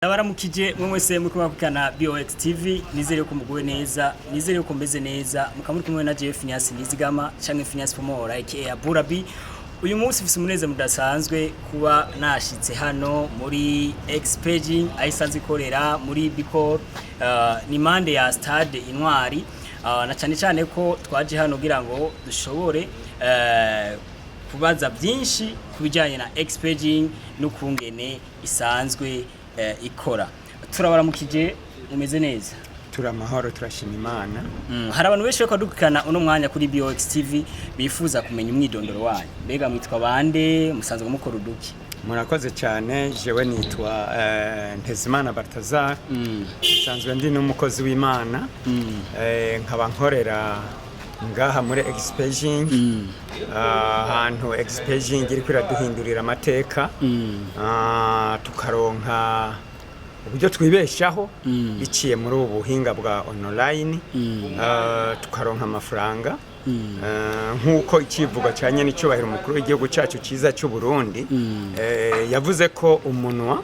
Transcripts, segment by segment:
Nabaramukije mwe mwese muri kumwe BOX TV nizere ko muguwe neza nizere ko mbeze neza mukamuri kumwe na Jeff Phineas Nizigama canke Phineas Pomora aka Burabi. Uyu munsi mfise umuneze mudasanzwe kuba nashitse hano muri Expaging ayisanzwe ikorera muri Bicol ni mande ya Stade Intwari na cyane ko twaje hano kugira ngo dushobore kubaza byinshi kubijanye na Expaging no kungene isanzwe ikora. Turabaramukije umeze neza? Turamahoro turashima Imana. Hari abantu benshi bako dukana uno mwanya kuri BOX TV bifuza kumenya umwidondoro wanyu. Mbega mwitwa bande musanzwe mukora uduki? Murakoze cyane, jewe nitwa Ntezimana Balthazar. Musanzwe ndi n'umukozi w'Imana. Nkaba nkorera ngaha muri Expaging. Ahantu Expaging iri kwiraduhindurira amateka. Tukaronka uburyo twibeshaho biciye muri ubu buhinga bwa online. Tukaronka amafaranga nkuko ikivuga cyanye n'icubahiro umukuru w'igihugu cyacu cyiza cy'u Burundi yavuze ko umunwa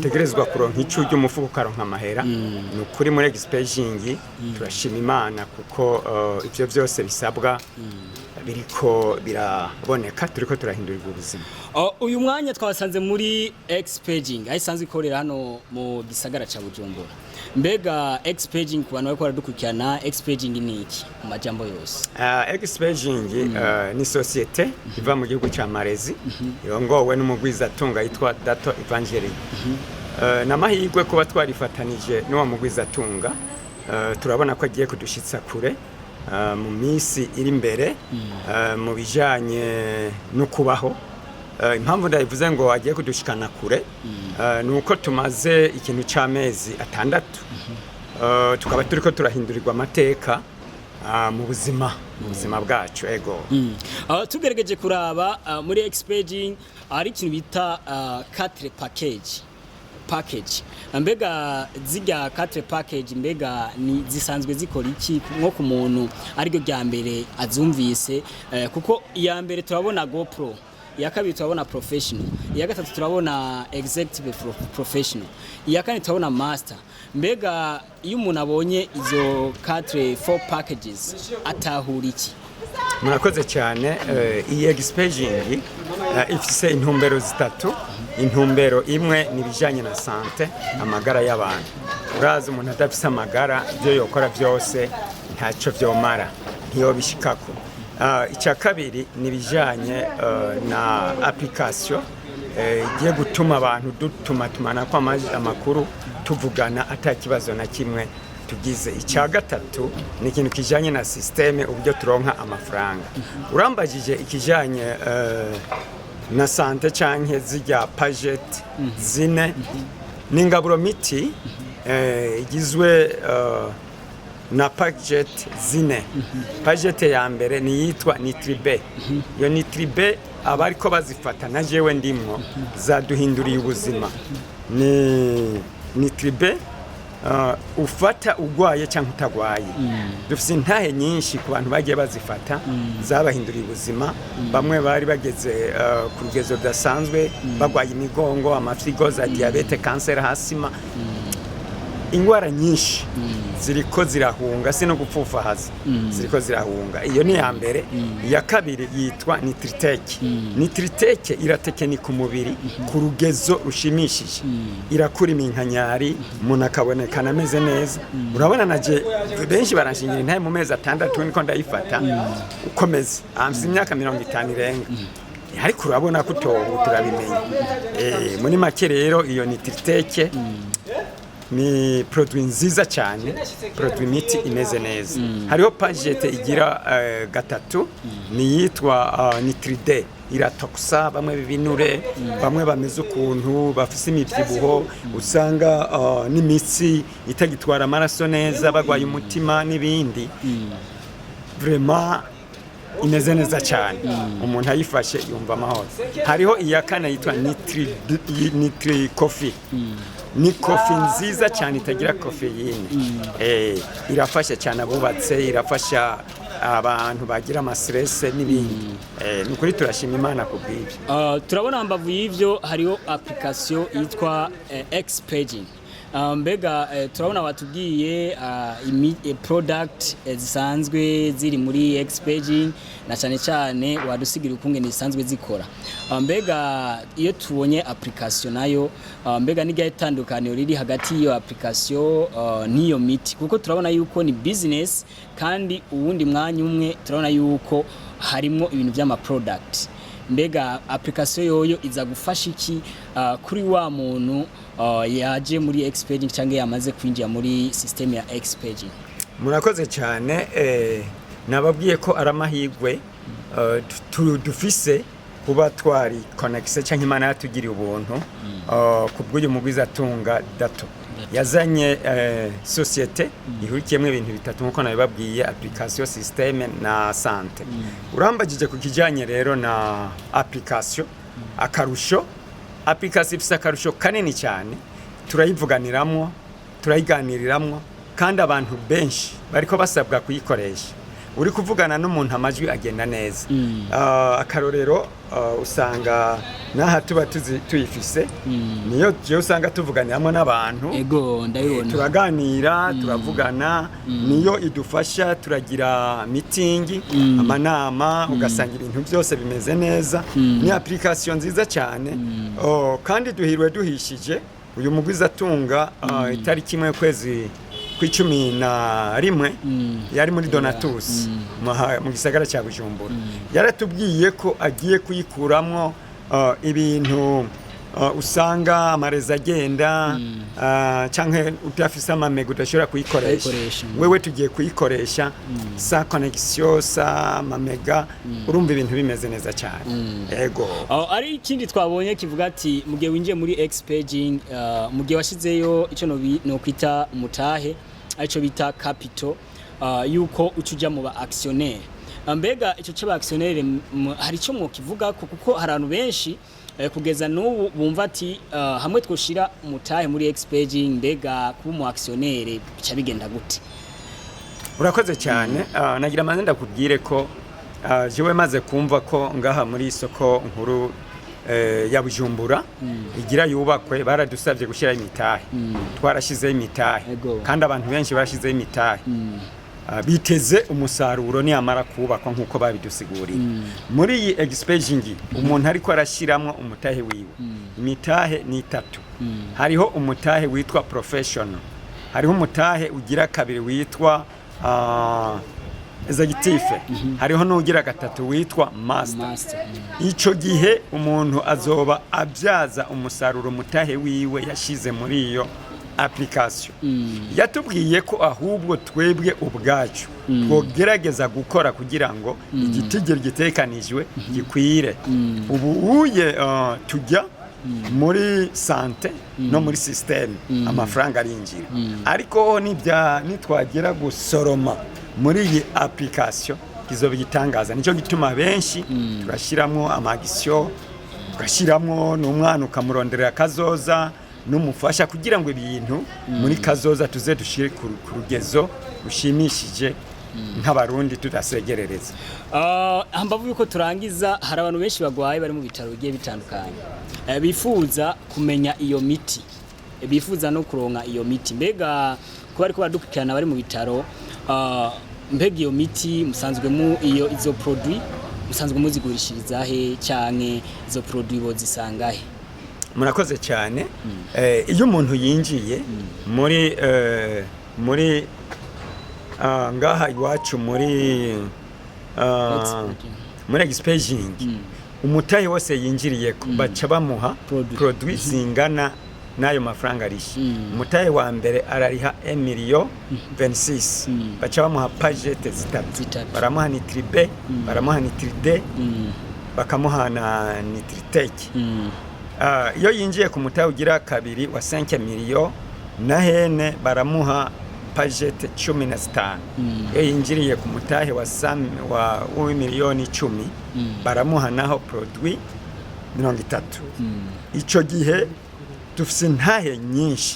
tegerezwa kuronka icyo umufuko karonka amahera. Nukuri muri Expaging turashima Imana kuko ivyo byose bisabwa biriko biraboneka, turiko turahindurirwa ubuzima. Uyu mwanya twasanze muri Expaging ayisanzwe ikorera hano mu gisagara ca Bujumbura. Mbega Expaging ku bantu bariko baradukurikirana, Expaging ni iki mu majambo yose? Expaging ni societe iva mu gihugu ca Malezi yongowe n'umugwiza atunga yitwa Dato Evangeli. Namahirwe kuba twarifatanije n'uwo mugwiza atunga, turabona ko agiye kudushitsa kure mu minsi iri imbere mu bijanye no kubaho. Impamvu ndayivuze ngo agiye kudushikana kure nuko tumaze ikintu c'amezi 6 tukaba turiko turahindurirwa amateka mu buzima bwacu. Ego tugerageje kuraba muri Expaging ari ikintu bita 4 package. Mbega zijya 4 package mbega ni zisanzwe zikora iki nko ku muntu ariko rya mbere azumvise kuko iya mbere turabona GoPro, iya kabiri turabona professional, iya gatatu turabona executive professional, iya kane turabona master. Mbega iyo umuntu abonye izo 4 packages atahura iki? Murakoze cyane. Iyi Expaging ifise intumbero zitatu. Intumbero imwe ni bijanye na sante, amagara y'abantu. Uraza umuntu adafise amagara byo yokora byose ntacyo vyomara, ntiyo bishikako. Icya kabiri ni bijanye na application igiye gutuma abantu dutumana kwa amakuru tuvugana atakibazo na kimwe tugize. Icya gatatu ni ikintu kijanye na systeme uburyo turonka amafaranga. Urambajije ikijanye na sante canke zijya paget zine n'ingaburo miti igizwe na paget zine. Paget ya mbere ni yitwa Nitribe. Yo Nitribe abariko bazifata na jewe ndimwo zaduhinduriye ubuzima. Ni Nitribe ufata ugwaye cyangwa utagwaye. Dufise intahe nyinshi ku bantu bagiye bazifata zabahinduriye ubuzima. Bamwe bari bageze ku rugezo dasanzwe bagwaye imigongo, amafyigo, za diabete, cancer, hasima. Ingwara nyinshi ziriko zirahunga, si no gupfufahaza, ziriko zirahunga. Iyo ni ya mbere. Iya kabiri yitwa Nitriteke. Nitriteke iratekenika umubiri ku rugezo rushimishije. Irakura iminkanyari, umuntu akabonekana ameze neza. Urabona naje benshi baranshingira intaye mu mezi 6 niko ndayifata ukomeze. Amfise imyaka 50 irenga. Ariko urabona ko turabimenya. Muri make rero iyo Nitriteke ni produit nziza cyane, produit miti imeze neza. Hariho paget igira gatatu ni yitwa Nitride. Iratoksa bamwe bibinure, bamwe bameze ukuntu bafise imibyibuho, usanga n'imitsi itagitwara amaraso neza, bagwaye umutima n'ibindi. Vraiment imeze neza cyane. Umuntu ayifashe yumva amahoro. Hariho iya kane yitwa Nitri Coffee. ni kofi nziza cyane itagira kofeyine. Irafasha cyane abubatse, irafasha abantu bagira amastress n'ibindi. Nukuri turashima Imana kubw'ibyo. Turabona mbavu y'ivyo hariho application yitwa Xpaging. Mbega turabona batubwiye product zisanzwe ziri muri Xpaging na cyane cyane wadusigira ukungene zisanzwe zikora. Mbega iyo tubonye application nayo mbega n'igihe itandukaniro riri hagati y'iyo application n'iyo miti, kuko turabona yuko ni business kandi uwundi mwanya umwe turabona yuko harimo ibintu by'ama product. Mbega application yoyo iza gufasha iki kuri wa muntu yaje muri Xpaging cyangwa yamaze kwinjira muri system ya Xpaging? Murakoze cyane. Nababwiye ko aramahigwe dufise kuba twari connected cyangwa Imana yatugiriye ubuntu kubw'uyu mugwiza atunga dato yazanye societe ihurikiyemo ibintu bitatu nkuko nabibabwiye: application, system na sante. Urambagije ku kijanye rero na application, akarusho application ifise akarusho kanini cyane, turayivuganiramwo, turayiganiriramwo, kandi abantu benshi bariko basabwa kuyikoresha. Uri kuvugana n'umuntu amajwi agenda neza. Akarorero usanga naha tuba tuyifise, niyo je usanga tuvuganiramwo n'abantu. Ego ndabibona. Turaganira, turavugana, niyo idufasha, turagira meeting, amanama, ugasanga ibintu byose bimeze neza. Ni application nziza cyane. Kandi duhirwe duhishije uyu mugwiza atunga itariki imwe kwezi kwa 11 yari muri Donatus mu gisagara cya Bujumbura. Yaratubwiye ko agiye kuyikuramwo ibintu usanga amareza agenda canke utafise amamega udashobora kuyikoresha. Wewe tugiye kuyikoresha sa connection, sa mamega, urumva ibintu bimeze neza cyane. Ego. Ari ikindi twabonye kivuga ati mugiye winjiye muri Xpaging, mugiye washizeyo ico no kwita umutahe arico bita capital, yuko ucuja mu ba actionnaire. Mbega ico c'aba actionnaire hari ico mwokivuga kuko harantu benshi kugeza n'ubu bumva ati hamwe twoshira umutahe muri Xpaging, mbega kuba mu actionnaire bica bigenda gute? Urakoze cyane. Nagira manze ndakubwire ko jewe maze kumva ko ngaha muri isoko nkuru ya Bujumbura igira yubakwe, baradusabye gushira imitahe. Twarashize imitahe kandi abantu benshi barashize imitahe. Biteze umusaruro ni amara kubakwa nkuko babidusiguriye. Muri iyi Xpaging umuntu ariko arashiramwo umutahe wiwe. Imitahe ni 3. Hariho umutahe witwa professional, hariho umutahe ugira kabiri witwa executive, hariho n'ugira gatatu witwa master. Ico gihe umuntu azoba abyaza umusaruro mutahe wiwe yashize muri iyo application. Yatubwiye ko ahubwo twebwe ubwacu twogerageza gukora kugira ngo igitigiri gitekanijwe gikwire. Ubu uye tujya muri sante no muri system amafaranga arinjira, ariko nitwagera gusoroma muri iyi application kizoba gitangaza. Nico gituma benshi turashiramwo amagisyo, tugashiramwo n'umwana ukamuronderera kazoza n'umufasha kugira ngo ibintu muri kazoza tuze dushire ku rugezo rushimishije nk'abarundi tudasegerereza. Hambavu yuko turangiza, hari abantu benshi bagwaye bari mu bitaro bigiye bitandukanye, bifuza kumenya iyo miti, bifuza no kuronka iyo miti. Mbega kuba ariko badukurikirana bari mu bitaro, mbega iyo miti musanzwe mu izo produit musanzwe muzigurishiriza he canke izo produit bozisangahe? Murakoze cyane. Iyo umuntu yinjiye muri ngaha iwacu muri Xpaging, umutahe wose yinjiriye baca bamuha produit zingana n'ayo mafaranga arishi. Umutahe wa mbere arariha 1,26,000, baca bamuha pagete zitatu, baramuha nitribe, baramuha nitride, bakamuha na nitriteke. Iyo yinjiye ku mutahe ugira kabiri wa 5 million na hene baramuha pagete 15. Iyo yinjiriye ku mutahe wa 1,10,000,000 baramuha naho produit 30. Ico gihe dufise intahe nyinshi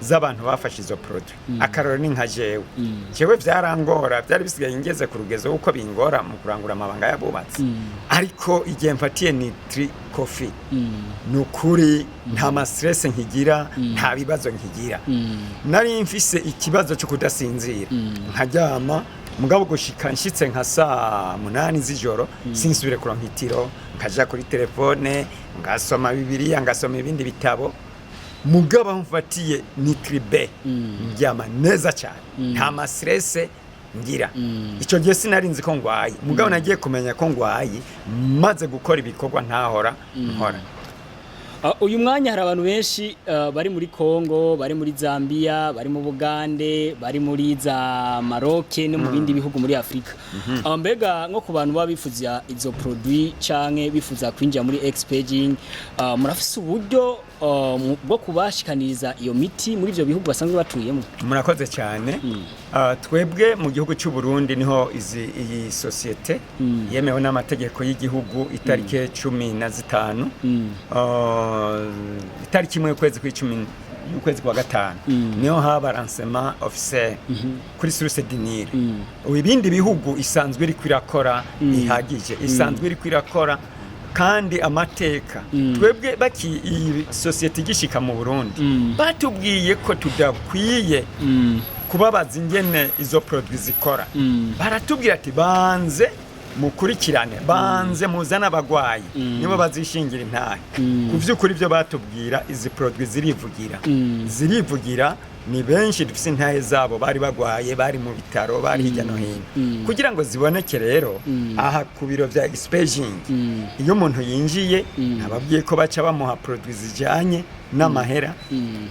z'abantu bafashe izo produit akaroro ni nka jewe vyarangora byari bisigaye ngeze ku rugezo uko bingora mu kurangura amabanga y'abubatsi ariko igihe mfatiye Nitri Coffee nukuri nta ma stress nkigira nta bibazo nkigira nari mfise ikibazo cyo kudasinzira nkaryama mugabo gushika nshitse nka saa 8 z'ijoro sinsubire kuronka itiro nkaja kuri telefone ngasoma Bibiliya ngasoma ibindi bitabo mugabo mfatiye Nitribe ndyama neza cyane nta ma stress ngira ico gihe sinarinzi ko ngwaye mugabo nagiye kumenya ko ngwaye maze gukora ibikorwa ntahora nkora. Uyu mwanya hari abantu benshi bari muri Kongo, bari muri Zambia, bari mu Bugande, bari muri za Maroc no mu bindi bihugu muri Afrika. Mbega nko ku bantu babifuza izo produit canke bifuza kwinjira muri Expaging, murafise uburyo bwo kubashikaniriza iyo miti muri ivyo bihugu basanzwe batuyemo? Murakoze cyane. Twebwe mu gihugu cy'u Burundi niho iyi societe yemewe n'amategeko y'igihugu itarike 15 itariki imwe kwezi kw'icumi ukwezi kwa gatanu niho haba lancement officiel kuri source dinire. Ibindi bihugu isanzwe iri kwirakora ihagije isanzwe iri kwirakora kandi amateka twebwe baki iyi societe gishika mu Burundi batubwiye ko tudakwiye kubabaza ingene izo produits zikora baratubwira ati banze mukurikirane banze muzana abagwayi nibo bazishingira intahe kuvyukuri byo batubwira izi produits zirivugira ni benshi dufise intahe zabo bari bagwaye bari mu bitaro bari hirya no hino kugira ngo ziboneke rero aha ku biro vya Expaging iyo umuntu yinjiye nababwiye ko baca bamuha produits zijanye n'amahera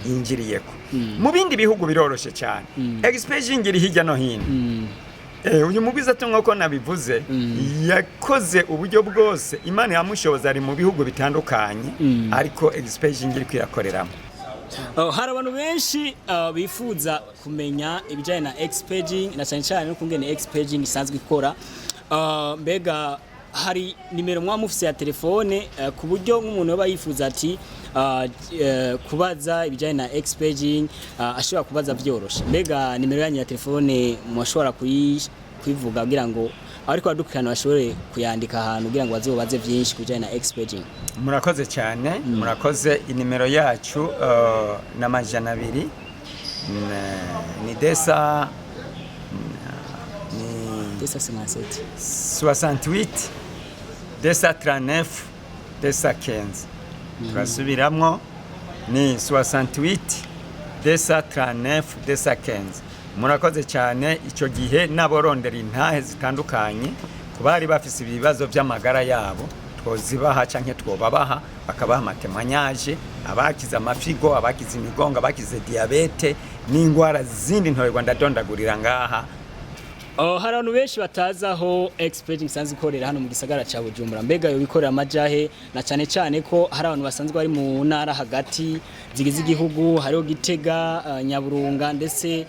yinjiriyeko mu bindi bihugu biroroshe cyane Expaging iri hirya no hino. Uyu mugwiza tungo ko nabivuze yakoze uburyo bwose Imana yamushoboza ari mu bihugu bitandukanye ariko Expaging iri kwirakoreramo. Hari abantu benshi bifuza kumenya ibijyanye na Expaging na cyane cyane no kungene Expaging isanzwe ikora. Mbega hari nimero mwamufise ya telefone ku buryo nk'umuntu yoba yifuza ati kubaza ibijyanye na Expaging ashobora kubaza byoroshe. Mbega nimero yanyu ya telefone mwashobora kuyivuga kugira ngo ariko badukirana bashobore kuyandika ahantu kugira ngo bazobaze byinshi kubijyanye na Expaging? Murakoze cyane murakoze. Inimero yacu na 200 ni desa ni 68 desa 39 desa 15 turasubiramwo ni 68 desa 39 desa 15. Murakoze cyane. Icyo gihe naborondera intahe zitandukanye kubari bafise ibibazo by'amagara yabo twozibaha canke twobabaha bakabaha amatemwanyaje abakize amafigo abakize imigongo abakize diabete n'ingwara zindi ntorerwa ndadondagurira ngaha. Hari abantu benshi batazaho Expaging isanzwe ikorera hano mu gisagara ca Bujumbura. Mbega yo bikorera amajahe na cyane cyane ko hari abantu basanzwe bari mu ntara hagati zigize igihugu hariho Gitega Nyaburunga ndetse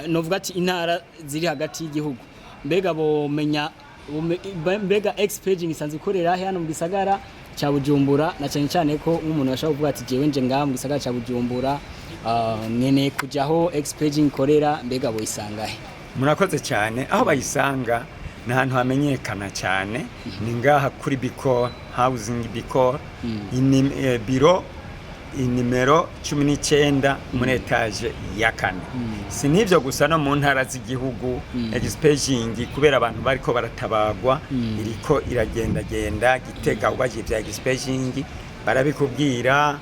novuga ati intara ziri hagati y'igihugu. Mbega bomenya mbega Expaging isanzwe ikorera hano mu gisagara ca Bujumbura na cyane cyane ko nk'umuntu bashaka kuvuga ati jewe nje ngaha mu gisagara ca Bujumbura nene kujaho Expaging ikorera mbega boyisangahe? Murakoze cyane. Aho bayisanga n'ahantu hamenyekana cyane ni ngaha kuri Bicor Housing Bicor biro inimero 19 muri etage ya 4. Sinivyo gusa no mu ntara z'igihugu Expaging kubera abantu bariko baratabagwa iriko iragenda Gitega ubaje bya Expaging barabikubwira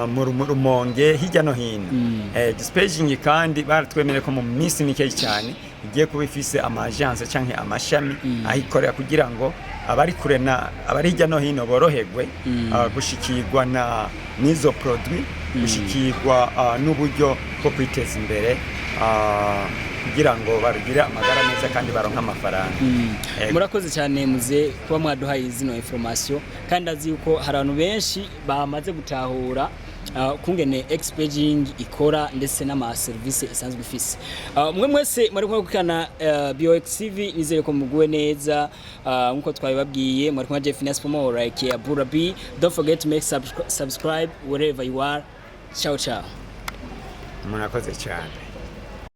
mu Rumonge hirya no hino. Expaging kandi baratwemere ko mu minsi mike cyane igiye kuba ifise amagence canke amashami ahikorera kugira ngo abari kure na abari hirya no hino boroherwe gushikirwa na nizo produit gushikirwa n'uburyo bwo kwiteza imbere kugira ngo barugire amagara neza kandi baronka amafaranga. Murakoze cyane muze kuba mwaduhaye zino information kandi azi yuko hari abantu benshi bamaze gutahura kungene expaging ikora ndetse n'ama service isanzwe ifise. Mwe mwese muri kumwe gukana BioX TV nizere ko muguwe neza nkuko twabibabwiye muri kumwe Jeff Naspomo like Abura B. Don't forget to make subscribe wherever you are. Ciao ciao. Murakoze cyane.